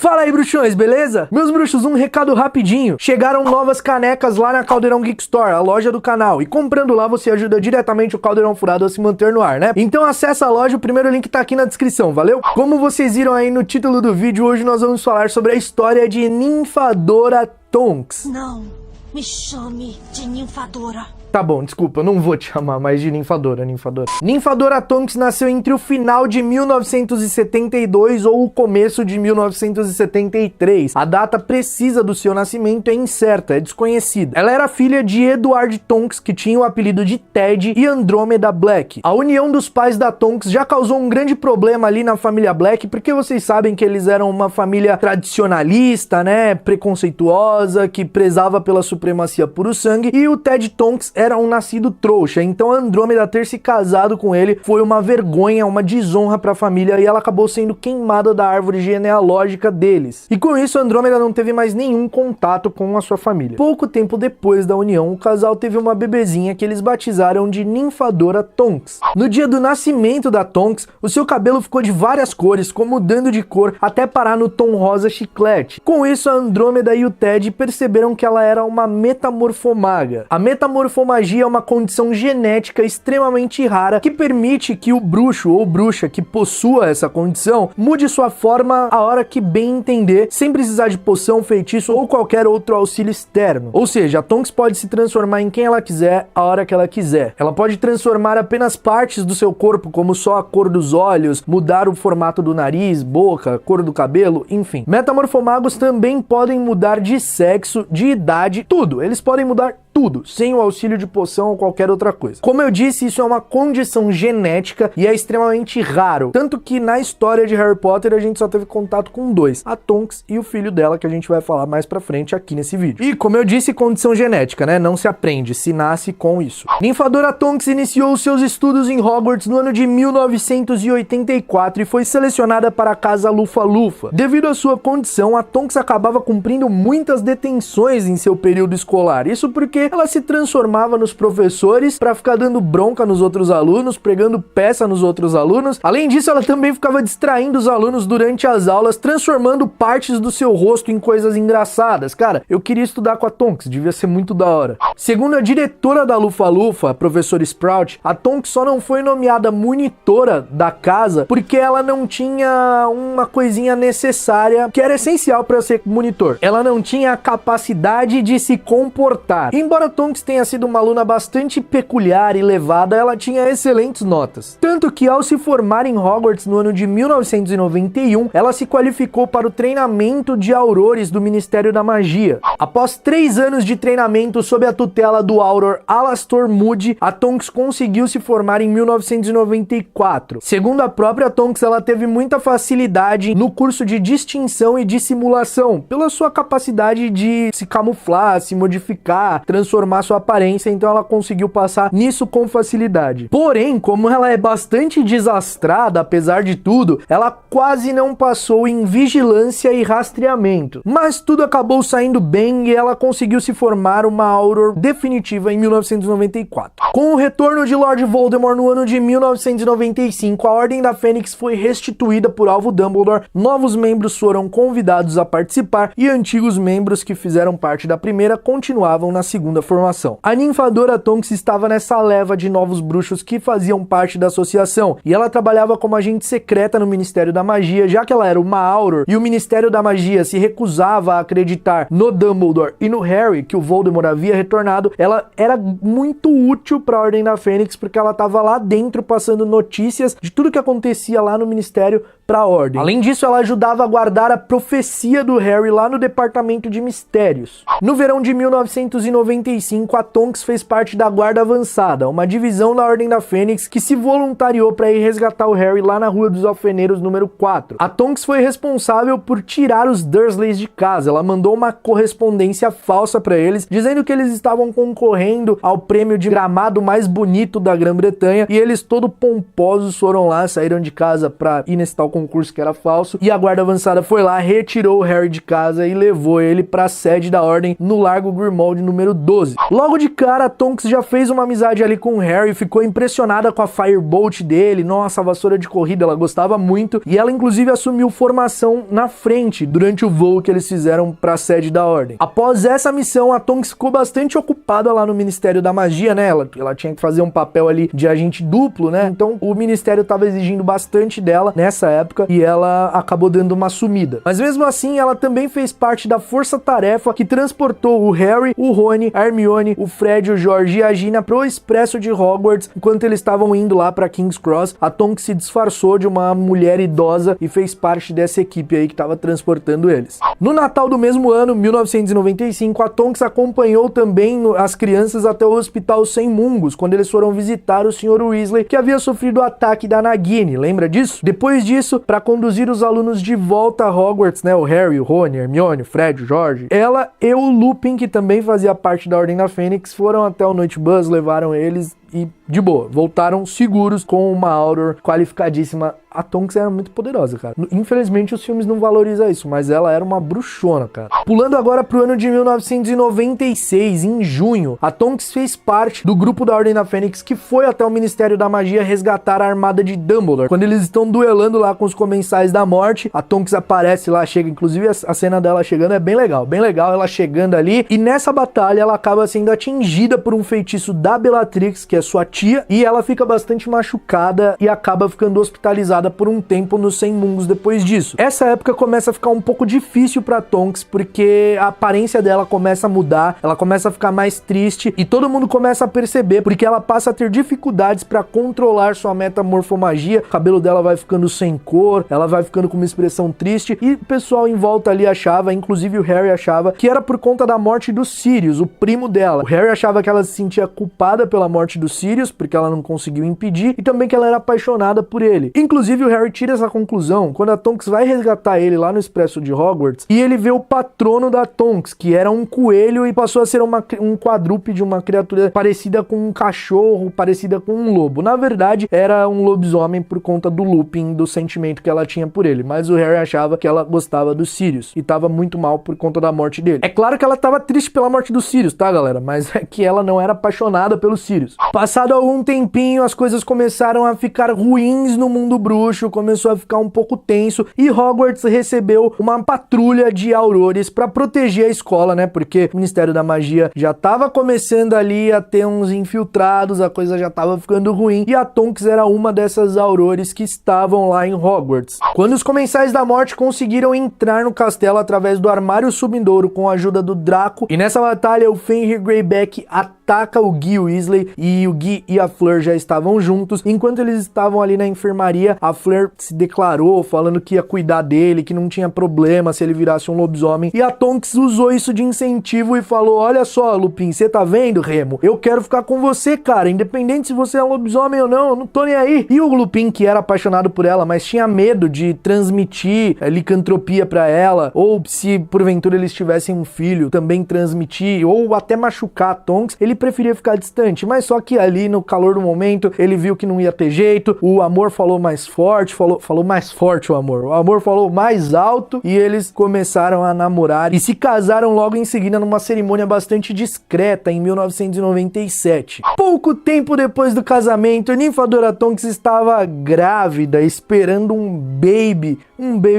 Fala aí, bruxões, beleza? Meus bruxos, um recado rapidinho. Chegaram novas canecas lá na Caldeirão Geek Store, a loja do canal. E comprando lá, você ajuda diretamente o Caldeirão Furado a se manter no ar, né? Então acessa a loja, o primeiro link tá aqui na descrição, valeu? Como vocês viram aí no título do vídeo, hoje nós vamos falar sobre a história de Ninfadora Tonks. Não, me chame de Ninfadora. Tá bom, desculpa, eu não vou te chamar mais de Ninfadora. Ninfadora Tonks nasceu entre o final de 1972 ou o começo de 1973. A data precisa do seu nascimento é incerta, é desconhecida. Ela era filha de Edward Tonks, que tinha o apelido de Ted, e Andromeda Black. A união dos pais da Tonks já causou um grande problema ali na família Black, porque vocês sabem que eles eram uma família tradicionalista, né, preconceituosa, que prezava pela supremacia puro sangue, e o Ted Tonks era um nascido trouxa, então a Andrômeda ter se casado com ele foi uma vergonha, uma desonra para a família, e ela acabou sendo queimada da árvore genealógica deles. E com isso, a Andrômeda não teve mais nenhum contato com a sua família. Pouco tempo depois da união, o casal teve uma bebezinha que eles batizaram de Ninfadora Tonks. No dia do nascimento da Tonks, o seu cabelo ficou de várias cores, mudando de cor até parar no tom rosa chiclete. Com isso, a Andrômeda e o Ted perceberam que ela era uma metamorfomaga. A metamorfomagia é uma condição genética extremamente rara que permite que o bruxo ou bruxa que possua essa condição mude sua forma a hora que bem entender, sem precisar de poção, feitiço ou qualquer outro auxílio externo. Ou seja, a Tonks pode se transformar em quem ela quiser, a hora que ela quiser. Ela pode transformar apenas partes do seu corpo, como só a cor dos olhos, mudar o formato do nariz, boca, cor do cabelo, enfim. Metamorfomagos também podem mudar de sexo, de idade, tudo. Eles podem mudar tudo, sem o auxílio de poção ou qualquer outra coisa. Como eu disse, isso é uma condição genética e é extremamente raro. Tanto que na história de Harry Potter a gente só teve contato com dois, a Tonks e o filho dela, que a gente vai falar mais pra frente aqui nesse vídeo. E como eu disse, condição genética, né? Não se aprende, se nasce com isso. Ninfadora Tonks iniciou seus estudos em Hogwarts no ano de 1984 e foi selecionada para a Casa Lufa-Lufa. Devido à sua condição, a Tonks acabava cumprindo muitas detenções em seu período escolar. Isso porque ela se transformava nos professores para ficar dando bronca nos outros alunos, pregando peça nos outros alunos. Além disso, ela também ficava distraindo os alunos durante as aulas, transformando partes do seu rosto em coisas engraçadas. Cara, eu queria estudar com a Tonks, devia ser muito da hora. Segundo a diretora da Lufa-Lufa, a professora Sprout, a Tonks só não foi nomeada monitora da casa porque ela não tinha uma coisinha necessária que era essencial para ser monitor. Ela não tinha a capacidade de se comportar. Embora Tonks tenha sido uma aluna bastante peculiar e levada, ela tinha excelentes notas. Tanto que ao se formar em Hogwarts no ano de 1991, ela se qualificou para o treinamento de aurores do Ministério da Magia. Após 3 anos de treinamento sob a tutela do Auror Alastor Moody, a Tonks conseguiu se formar em 1994. Segundo a própria Tonks, ela teve muita facilidade no curso de distinção e dissimulação, pela sua capacidade de se camuflar, se modificar, transformar sua aparência, então ela conseguiu passar nisso com facilidade. Porém, como ela é bastante desastrada, apesar de tudo, ela quase não passou em vigilância e rastreamento. Mas tudo acabou saindo bem e ela conseguiu se formar uma Auror definitiva em 1994. Com o retorno de Lord Voldemort no ano de 1995, a Ordem da Fênix foi restituída por Alvo Dumbledore, novos membros foram convidados a participar e antigos membros que fizeram parte da primeira continuavam na segunda formação. A Ninfadora Tonks estava nessa leva de novos bruxos que faziam parte da associação, e ela trabalhava como agente secreta no Ministério da Magia, já que ela era uma Auror e o Ministério da Magia se recusava a acreditar no Dumbledore e no Harry, que o Voldemort havia retornado. Ela era muito útil para a Ordem da Fênix, porque ela estava lá dentro passando notícias de tudo que acontecia lá no Ministério para a Ordem. Além disso, ela ajudava a guardar a profecia do Harry lá no Departamento de Mistérios. No verão de 1995, a Tonks fez parte da Guarda Avançada, uma divisão da Ordem da Fênix que se voluntariou para ir resgatar o Harry lá na Rua dos Alfeneiros número 4. A Tonks foi responsável por tirar os Dursleys de casa. Ela mandou uma correspondência falsa para eles, dizendo que eles estavam concorrendo ao prêmio de gramado mais bonito da Grã-Bretanha, e eles todo pomposos foram lá, saíram de casa para ir nesse tal concurso que era falso, e a Guarda Avançada foi lá, retirou o Harry de casa e levou ele para a sede da Ordem no Largo Grimmauld número 2. 12. Logo de cara, a Tonks já fez uma amizade ali com o Harry, ficou impressionada com a Firebolt dele, nossa, a vassoura de corrida, ela gostava muito, e ela inclusive assumiu formação na frente durante o voo que eles fizeram para a sede da Ordem. Após essa missão, a Tonks ficou bastante ocupada lá no Ministério da Magia, né? Ela tinha que fazer um papel ali de agente duplo, né? Então o Ministério estava exigindo bastante dela nessa época e ela acabou dando uma sumida. Mas mesmo assim, ela também fez parte da força-tarefa que transportou o Harry, o Rony, a Hermione, o Fred, o George e a Gina pro Expresso de Hogwarts. Enquanto eles estavam indo lá para King's Cross, a Tonks se disfarçou de uma mulher idosa e fez parte dessa equipe aí que estava transportando eles. No Natal do mesmo ano, 1995, a Tonks acompanhou também as crianças até o Hospital Sem Mungos, quando eles foram visitar o Sr. Weasley, que havia sofrido o ataque da Nagini, lembra disso? Depois disso, para conduzir os alunos de volta a Hogwarts, né, o Harry, o Rony, a Hermione, o Fred, o George, ela e o Lupin, que também fazia parte da Ordem da Fênix, foram até o Noite Bus, levaram eles e, de boa, voltaram seguros com uma Auror qualificadíssima. A Tonks era muito poderosa, cara. Infelizmente os filmes não valorizam isso, mas ela era uma bruxona, cara. Pulando agora pro ano de 1996, em junho, a Tonks fez parte do grupo da Ordem da Fênix que foi até o Ministério da Magia resgatar a armada de Dumbledore. Quando eles estão duelando lá com os Comensais da Morte, a Tonks aparece lá, chega, inclusive a cena dela chegando é bem legal, ela chegando ali, e nessa batalha ela acaba sendo atingida por um feitiço da Bellatrix, que é sua tia, e ela fica bastante machucada e acaba ficando hospitalizada por um tempo nos Sem Mungos depois disso. Essa época começa a ficar um pouco difícil pra Tonks, porque a aparência dela começa a mudar, ela começa a ficar mais triste, e todo mundo começa a perceber, porque ela passa a ter dificuldades pra controlar sua metamorfomagia, o cabelo dela vai ficando sem cor, ela vai ficando com uma expressão triste, e o pessoal em volta ali achava, inclusive o Harry achava, que era por conta da morte do Sirius, o primo dela. O Harry achava que ela se sentia culpada pela morte do Sirius, porque ela não conseguiu impedir, e também que ela era apaixonada por ele. Inclusive, o Harry tira essa conclusão quando a Tonks vai resgatar ele lá no Expresso de Hogwarts, e ele vê o patrono da Tonks, que era um coelho e passou a ser um quadrúpede, uma criatura parecida com um cachorro, parecida com um lobo. Na verdade, era um lobisomem por conta do Lupin, do sentimento que ela tinha por ele, mas o Harry achava que ela gostava do Sirius, e tava muito mal por conta da morte dele. É claro que ela tava triste pela morte do Sirius, tá, galera? Mas é que ela não era apaixonada pelo Sirius. Passado algum tempinho, as coisas começaram a ficar ruins no mundo bruxo, começou a ficar um pouco tenso, e Hogwarts recebeu uma patrulha de aurores para proteger a escola, né? Porque o Ministério da Magia já tava começando ali a ter uns infiltrados, a coisa já tava ficando ruim, e a Tonks era uma dessas aurores que estavam lá em Hogwarts. Quando os Comensais da Morte conseguiram entrar no castelo através do Armário Subindouro com a ajuda do Draco, e nessa batalha o Fenrir Greyback ataca o Guy Weasley, e o Guy e a Fleur já estavam juntos. Enquanto eles estavam ali na enfermaria, a Fleur se declarou falando que ia cuidar dele, que não tinha problema se ele virasse um lobisomem, e a Tonks usou isso de incentivo e falou: olha só, Lupin, você tá vendo, Remo? Eu quero ficar com você, cara, independente se você é um lobisomem ou não, eu não tô nem aí. E o Lupin, que era apaixonado por ela, mas tinha medo de transmitir licantropia pra ela, ou se porventura eles tivessem um filho, também transmitir, ou até machucar a Tonks, ele preferia ficar distante. Mas só que ali no calor do momento, ele viu que não ia ter jeito, o amor falou mais forte, falou mais forte o amor falou mais alto, e eles começaram a namorar e se casaram logo em seguida numa cerimônia bastante discreta em 1997. Pouco tempo depois do casamento, Nymphadora Tonks estava grávida, esperando um baby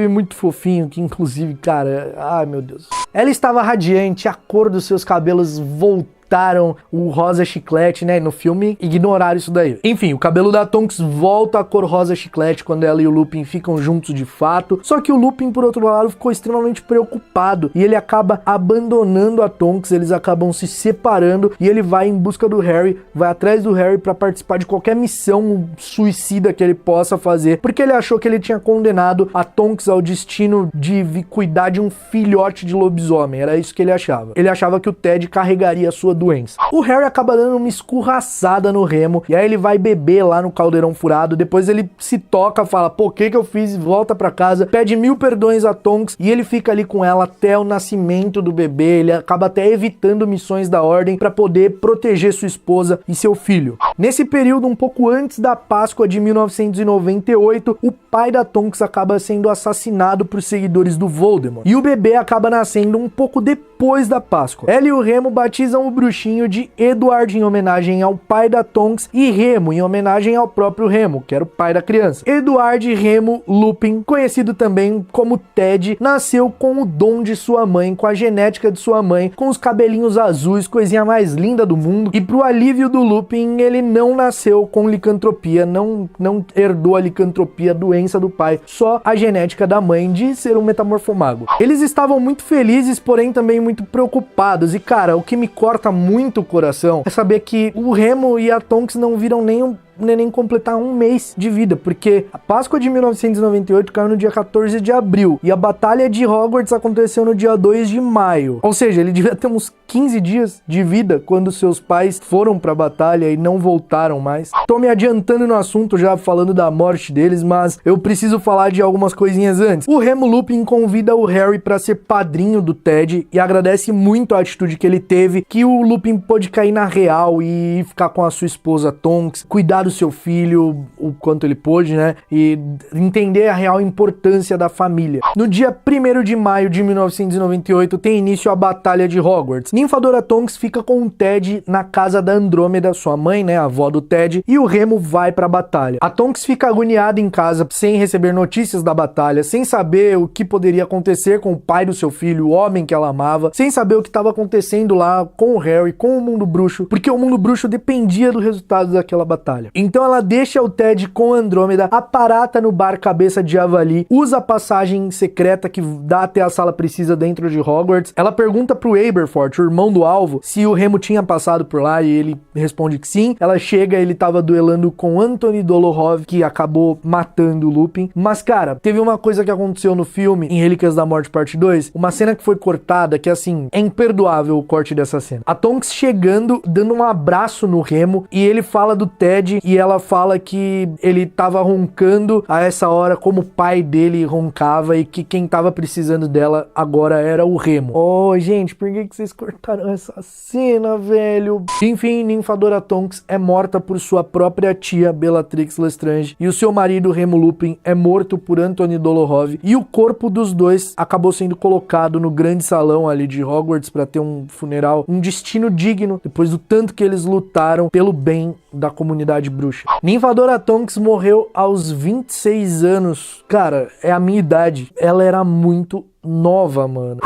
muito fofinho, que inclusive, cara, ai meu Deus. Ela estava radiante, a cor dos seus cabelos voltaram o rosa chiclete, né? No filme ignoraram isso daí. Enfim, o cabelo da Tonks volta à cor rosa chiclete quando ela e o Lupin ficam juntos de fato. Só que o Lupin, por outro lado, ficou extremamente preocupado e ele acaba abandonando a Tonks, eles acabam se separando e ele vai em busca do Harry, vai atrás do Harry para participar de qualquer missão suicida que ele possa fazer, porque ele achou que ele tinha condenado a Tonks ao destino de cuidar de um filhote de lobisomem. Era isso que ele achava. Ele achava que o Ted carregaria a sua doença. O Harry acaba dando uma escurraçada no Remo, e aí ele vai beber lá no Caldeirão Furado, depois ele se toca, fala, pô, o que eu fiz? Volta pra casa, pede 1000 perdões a Tonks, e ele fica ali com ela até o nascimento do bebê, ele acaba até evitando missões da Ordem pra poder proteger sua esposa e seu filho. Nesse período, um pouco antes da Páscoa de 1998, o pai da Tonks acaba sendo assassinado por seguidores do Voldemort, e o bebê acaba nascendo um pouco depois da Páscoa. Ela e o Remo batizam o bruxinho de Edward em homenagem ao pai da Tonks e Remo em homenagem ao próprio Remo, que era o pai da criança. Edward Remo Lupin, conhecido também como Ted, nasceu com o dom de sua mãe, com a genética de sua mãe, com os cabelinhos azuis, coisinha mais linda do mundo, e pro alívio do Lupin, ele não nasceu com licantropia, não herdou a licantropia, a doença do pai, só a genética da mãe de ser um metamorfomago. Eles estavam muito felizes, porém também muito preocupados, e cara, o que me corta muito o coração é saber que o Remo e a Tonks não viram nem o neném completar um mês de vida, porque a Páscoa de 1998 caiu no dia 14 de abril e a Batalha de Hogwarts aconteceu no dia 2 de maio. Ou seja, ele devia ter uns 15 dias de vida quando seus pais foram pra batalha e não voltaram mais. Tô me adiantando no assunto já falando da morte deles, mas eu preciso falar de algumas coisinhas antes. O Remo Lupin convida o Harry pra ser padrinho do Ted e agradece muito a atitude que ele teve, que o Lupin pôde cair na real e ficar com a sua esposa Tonks, cuidar do seu filho o quanto ele pôde, né? E entender a real importância da família. No dia 1º de maio de 1998 tem início a Batalha de Hogwarts. Ninfadora Tonks fica com o Ted na casa da Andrômeda, sua mãe, né? A avó do Ted, e o Remo vai pra batalha. A Tonks fica agoniada em casa, sem receber notícias da batalha, sem saber o que poderia acontecer com o pai do seu filho, o homem que ela amava, sem saber o que estava acontecendo lá com o Harry, com o mundo bruxo, porque o mundo bruxo dependia do resultado daquela batalha. Então ela deixa o Ted com a Andrômeda, aparata no bar Cabeça de Javali, usa a passagem secreta que dá até a Sala Precisa dentro de Hogwarts. Ela pergunta pro Aberforth, o irmão do alvo, se o Remo tinha passado por lá, e ele responde que sim. Ela chega, ele tava duelando com Anthony Dolohov, que acabou matando o Lupin. Mas cara, teve uma coisa que aconteceu no filme, em Relíquias da Morte Parte 2, uma cena que foi cortada, que assim, é imperdoável o corte dessa cena. A Tonks chegando, dando um abraço no Remo, e ele fala do Ted, e ela fala que ele tava roncando a essa hora como o pai dele roncava e que quem tava precisando dela agora era o Remo. Oh, gente, por que vocês cortaram essa cena, velho? Enfim, Ninfadora Tonks é morta por sua própria tia, Bellatrix Lestrange, e o seu marido, Remo Lupin, é morto por Anthony Dolohov, e o corpo dos dois acabou sendo colocado no grande salão ali de Hogwarts para ter um funeral, um destino digno, depois do tanto que eles lutaram pelo bem da comunidade bruxa. Ninfadora Tonks morreu aos 26 anos. Cara, é a minha idade. Ela era muito nova, mano.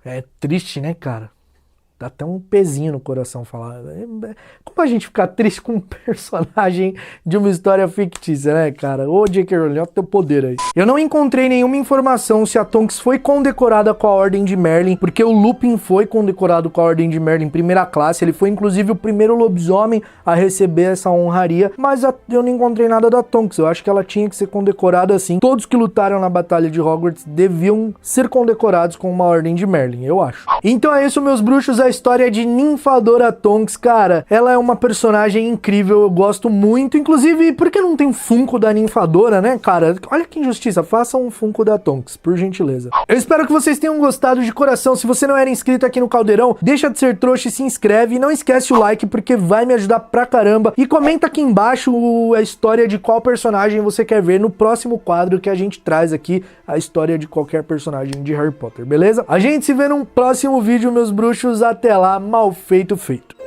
É triste, né, cara? Dá até um pezinho no coração falar. Como a gente ficar triste com um personagem de uma história fictícia, né, cara? Ô, J.K. Rowling, olha o teu poder aí. Eu não encontrei nenhuma informação se a Tonks foi condecorada com a Ordem de Merlin, porque o Lupin foi condecorado com a Ordem de Merlin em primeira classe. Ele foi, inclusive, o primeiro lobisomem a receber essa honraria, mas eu não encontrei nada da Tonks. Eu acho que ela tinha que ser condecorada assim. Todos que lutaram na Batalha de Hogwarts deviam ser condecorados com uma Ordem de Merlin, eu acho. Então é isso, meus bruxos. A história de Ninfadora Tonks, cara, ela é uma personagem incrível, eu gosto muito, inclusive, por que não tem Funko da Ninfadora, né, cara? Olha que injustiça, faça um Funko da Tonks, por gentileza. Eu espero que vocês tenham gostado de coração. Se você não era inscrito aqui no Caldeirão, deixa de ser trouxa e se inscreve, e não esquece o like, porque vai me ajudar pra caramba, e comenta aqui embaixo a história de qual personagem você quer ver no próximo quadro que a gente traz aqui, a história de qualquer personagem de Harry Potter, beleza? A gente se vê num próximo vídeo, meus bruxos. Até lá, mal feito, feito.